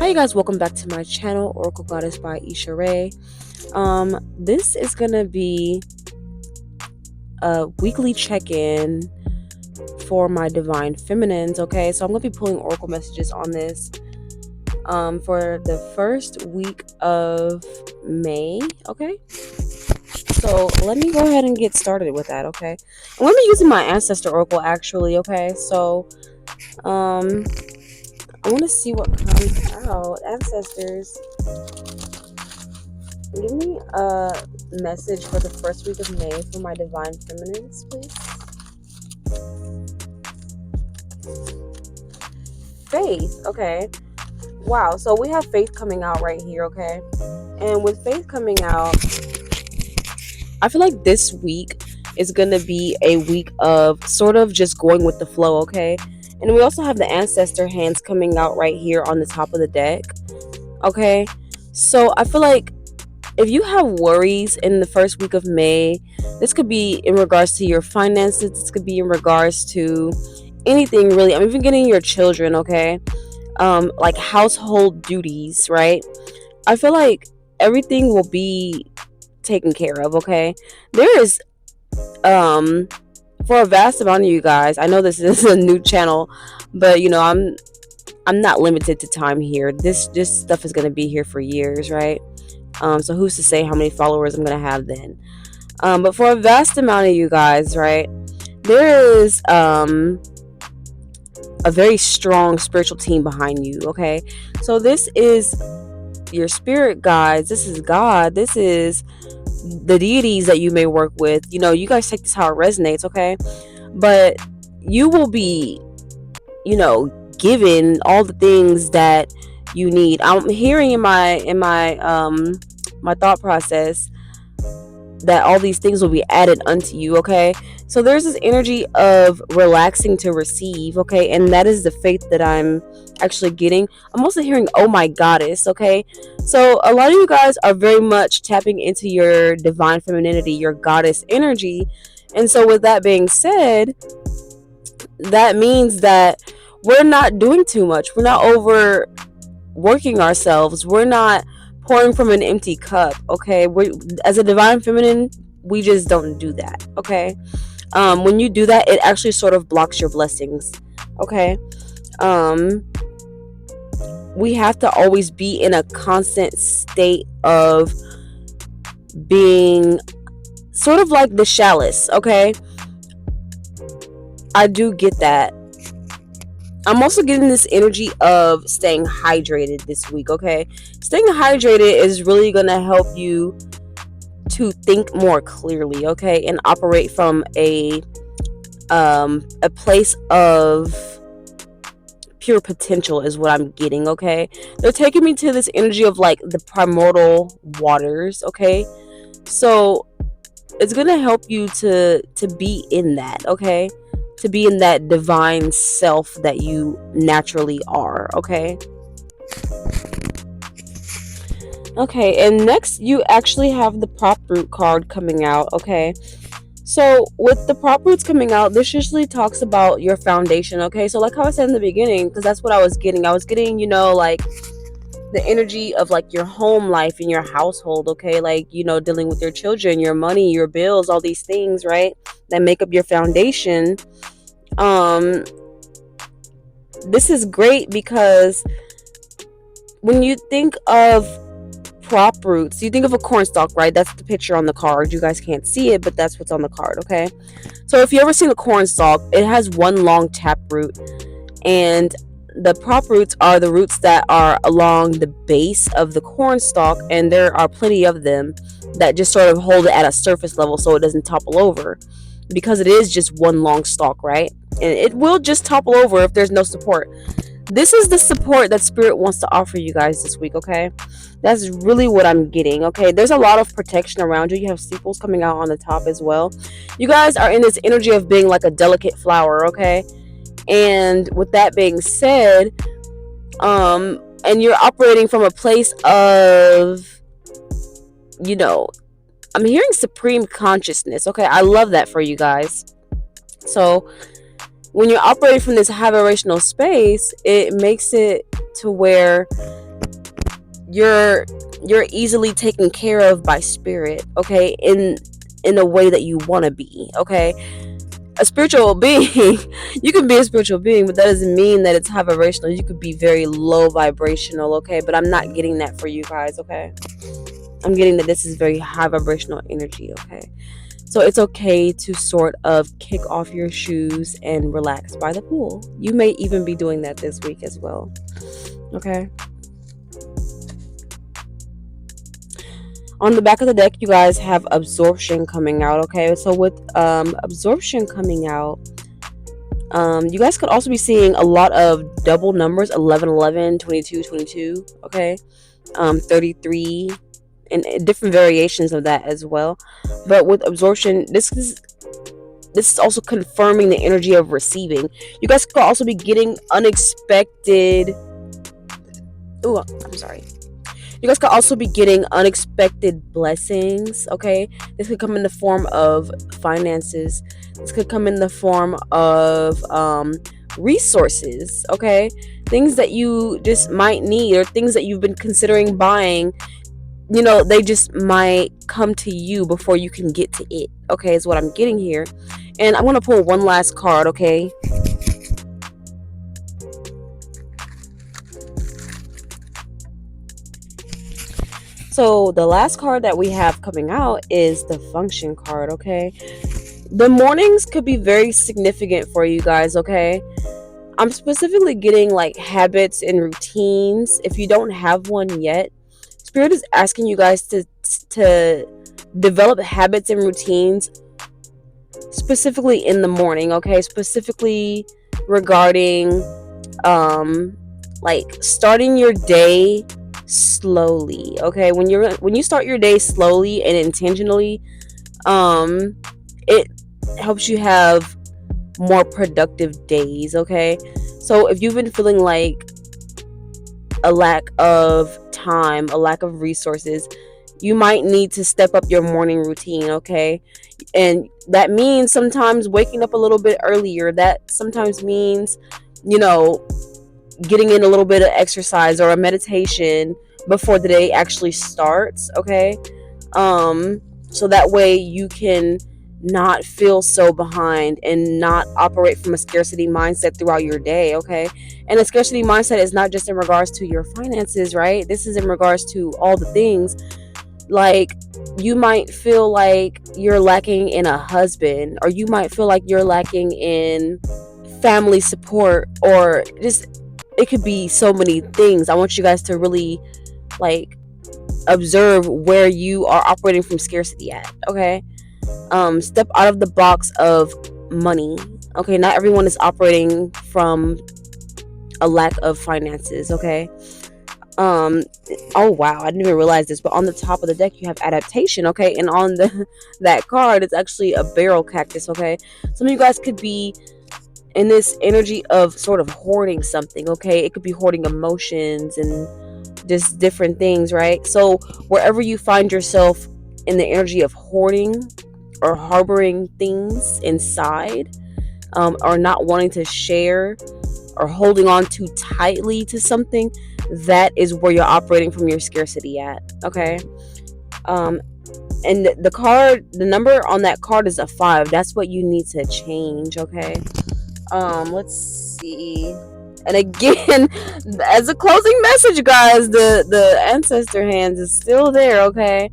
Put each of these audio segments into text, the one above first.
Hi guys, welcome back to my channel, Oracle Goddess by Isha. This is gonna be a weekly check-in for my divine feminines. Okay, so I'm gonna be pulling oracle messages on this for the first week of May. Okay, so let me go ahead and get started with that. Okay, I'm gonna be using my ancestor oracle actually. Okay, so I want to see what comes out. Ancestors, give me a message for the first week of May for my divine feminines, please. Faith, okay. Wow, so we have faith coming out right here, okay? And with faith coming out, I feel like this week is going to be a week of sort of just going with the flow, okay? And we also have the ancestor hands coming out right here on the top of the deck, okay? So I feel like if you have worries in the first week of May, this could be in regards to your finances. This could be in regards to anything really. I'm even getting your children, okay? Like household duties, right? I feel like everything will be taken care of, okay? There is, for a vast amount of you guys, I know this is a new channel, but you know, I'm not limited to time here. This stuff is gonna be here for years, right? So who's to say how many followers I'm gonna have then? But for a vast amount of you guys, right, there is a very strong spiritual team behind you. Okay, so this is your spirit guides. This is God. This is the deities that you may work with. You know, you guys take this how it resonates. Okay, but you will be, you know, given all the things that you need. I'm hearing in my my thought process that all these things will be added unto you. Okay, so there's this energy of relaxing to receive. Okay, and that is the faith that I'm actually getting. I'm also hearing, oh my goddess. Okay, so a lot of you guys are very much tapping into your divine femininity, your goddess energy. And so with that being said, that means that we're not doing too much. We're not overworking ourselves. We're not pouring from an empty cup. Okay, we, as a divine feminine, we just don't do that. Okay, when you do that, it actually sort of blocks your blessings. Okay, we have to always be in a constant state of being sort of like the chalice. Okay, I do get that. I'm also getting this energy of staying hydrated this week. Okay, staying hydrated is really gonna help you to think more clearly, okay, and operate from a place of pure potential is what I'm getting. Okay, they're taking me to this energy of like the primordial waters. Okay, so it's gonna help you to be in that. Okay, to be in that divine self that you naturally are. Okay, and next you actually have the prop root card coming out. Okay, so with the prop roots coming out, this usually talks about your foundation. Okay, so like how I said in the beginning, because that's what I was getting, you know, like the energy of like your home life and your household. Okay, like, you know, dealing with your children, your money, your bills, all these things, right, that make up your foundation. This is great because when you think of prop roots, you think of a cornstalk, right? That's the picture on the card. You guys can't see it, but that's what's on the card. Okay, so if you ever seen a cornstalk, it has one long tap root, and the prop roots are the roots that are along the base of the cornstalk, and there are plenty of them that just sort of hold it at a surface level so it doesn't topple over, because it is just one long stalk, right? And it will just topple over if there's no support. This is the support that spirit wants to offer you guys this week. Okay, that's really what I'm getting. Okay, there's a lot of protection around you. You have sepals coming out on the top as well. You guys are in this energy of being like a delicate flower. Okay, and with that being said, and you're operating from a place of, you know, I'm hearing supreme consciousness. Okay, I love that for you guys. So when you're operating from this high vibrational space, it makes it to where you're you're easily taken care of by spirit, okay, in a way that you want to be, okay. A spiritual being, you can be a spiritual being, but that doesn't mean that it's high vibrational. You could be very low vibrational, okay, but I'm not getting that for you guys, okay. I'm getting that this is very high vibrational energy, okay. So it's okay to sort of kick off your shoes and relax by the pool. You may even be doing that this week as well, okay. On the back of the deck, you guys have absorption coming out, okay. So with absorption coming out, you guys could also be seeing a lot of double numbers: 11 11, 22 22, okay, 33, and different variations of that as well. But with absorption, this is also confirming the energy of receiving. You guys could also be getting unexpected. Oh, I'm sorry. You guys could also be getting unexpected blessings, okay? This could come in the form of finances. This could come in the form of resources, okay? Things that you just might need, or things that you've been considering buying. You know, they just might come to you before you can get to it, okay, is what I'm getting here. And I'm going to pull one last card, okay? So the last card that we have coming out is the function card, okay? The mornings could be very significant for you guys, okay? I'm specifically getting like habits and routines. If you don't have one yet, Spirit is asking you guys to develop habits and routines specifically in the morning, okay? Specifically regarding like starting your day slowly, okay. When you start your day slowly and intentionally, it helps you have more productive days, okay. So if you've been feeling like a lack of time, a lack of resources, you might need to step up your morning routine, okay. And that means sometimes waking up a little bit earlier. That sometimes means, you know, getting in a little bit of exercise or a meditation before the day actually starts, okay. So that way you can not feel so behind and not operate from a scarcity mindset throughout your day, okay. And a scarcity mindset is not just in regards to your finances, right? This is in regards to all the things. Like, you might feel like you're lacking in a husband, or you might feel like you're lacking in family support, or just, it could be so many things. I want you guys to really like observe where you are operating from scarcity at, okay. Step out of the box of money, okay. Not everyone is operating from a lack of finances, okay. Oh wow, I didn't even realize this, but on the top of the deck you have adaptation, okay. And on the that card, it's actually a barrel cactus, okay. Some of you guys could be in this energy of sort of hoarding something, okay. It could be hoarding emotions and just different things, right? So wherever you find yourself in the energy of hoarding or harboring things inside, or not wanting to share or holding on too tightly to something, that is where you're operating from your scarcity at, okay. And the number on that card is a 5. That's what you need to change, okay. Let's see. And again, as a closing message, guys, the ancestor hands is still there, okay.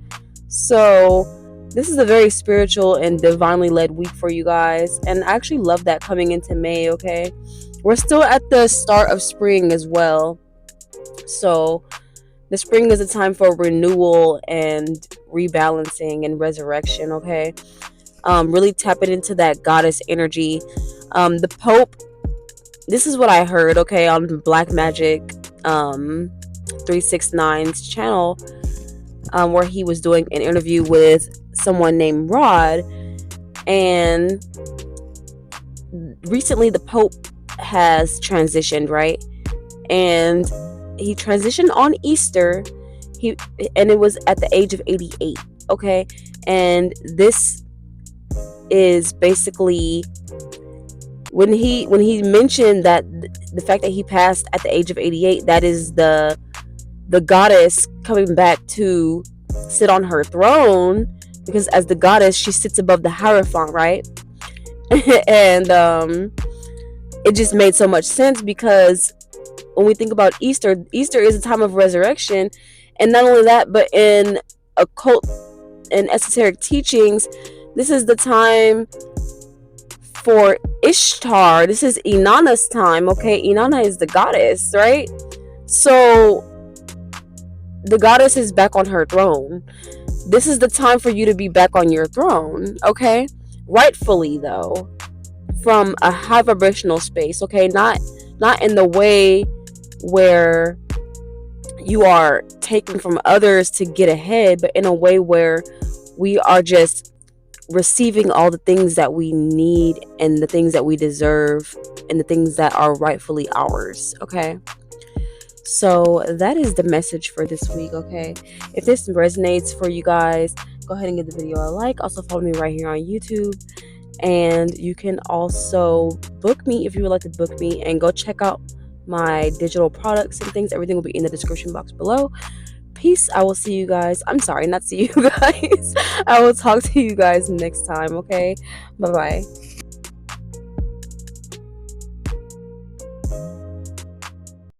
So this is a very spiritual and divinely led week for you guys, and I actually love that coming into May, okay. We're still at the start of spring as well, so the spring is a time for renewal and rebalancing and resurrection, okay. Really tapping into that goddess energy. The Pope, this is what I heard, okay, on Black Magic 369's channel, where he was doing an interview with someone named Rod. And recently the Pope has transitioned, right? And he transitioned on Easter. And it was at the age of 88, okay. And this is basically when he mentioned that the fact that he passed at the age of 88, that is the the goddess coming back to sit on her throne, because as the goddess she sits above the hierophant, right? And it just made so much sense, because when we think about Easter, Easter is a time of resurrection. And not only that, but in occult and esoteric teachings, this is the time for Ishtar. This is Inanna's time, okay? Inanna is the goddess, right? So the goddess is back on her throne. This is the time for you to be back on your throne, okay? Rightfully, though, from a high vibrational space, okay? Not in the way where you are taking from others to get ahead, but in a way where we are just receiving all the things that we need and the things that we deserve and the things that are rightfully ours, okay? So that is the message for this week, okay? If this resonates for you guys, go ahead and give the video a like. Also follow me right here on YouTube, and you can also book me if you would like to book me, and go check out my digital products and things. Everything will be in the description box below. Peace. I will see you guys. I'm sorry, not see you guys. I will talk to you guys next time, okay? Bye bye.